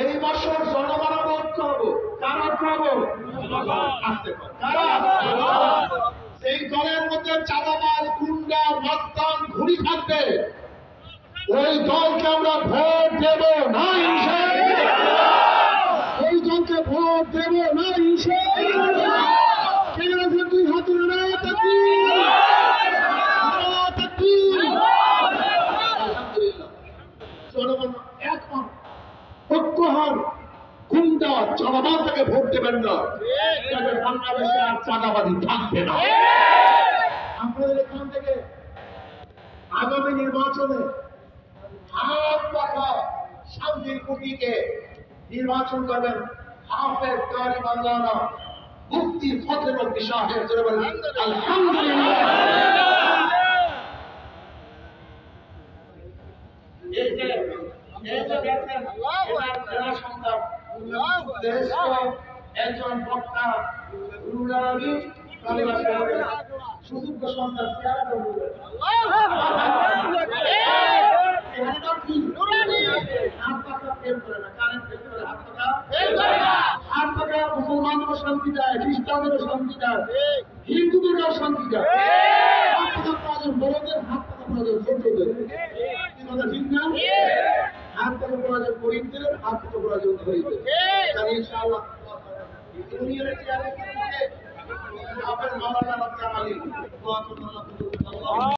এই বছর জনগণের ঐক্য হবো। কার ঐক্য হবো? সেই দলের মধ্যে চাঁদাবাজ, গুন্ডা, মস্তান, ঘুরি থাকবে, ওই দলকে আমরা ভোট দেব না ইনশাআল্লাহ। ওই দলকে ভোট দেব না ইনশাআল্লাহ। কে আছে দুই হাত নারায়ে তাকবীর, নারায়ে তাকবীর। আলহামদুলিল্লাহ, জনগণ এখন ঐক্য হন। গুন্ডা চাঁদাবাজকে ভোট দেবেন না, বাংলাদেশে আর চাঁদাবাজি থাকবে না। আপনাদের এখান থেকে আগামী নির্বাচনে হাত পাখা শান্তির কুটিকে নির্বাচন করবেন হাফেজ কারি মাওলানা মুফতি ফজলুল হক সাহেব। আলহামদুলিল্লাহ। একজন বক্তা সুযোগ্য সন্তান মুসলমানদেরও শান্তি দেয়, খ্রিস্টানদেরও শান্তি দেয়, হিন্দুদেরও শান্তি দেয়। বড়দের হাত পাকা প্রয়োজন, ছোটদের কথা ঠিক না? হাত পাকা প্রয়োজন গরিবদের, হাত পাকা প্রয়োজন ধরিদের। ইনশাআল্লাহ ইউনিয়নের চেয়ারে আপনার মাওলানা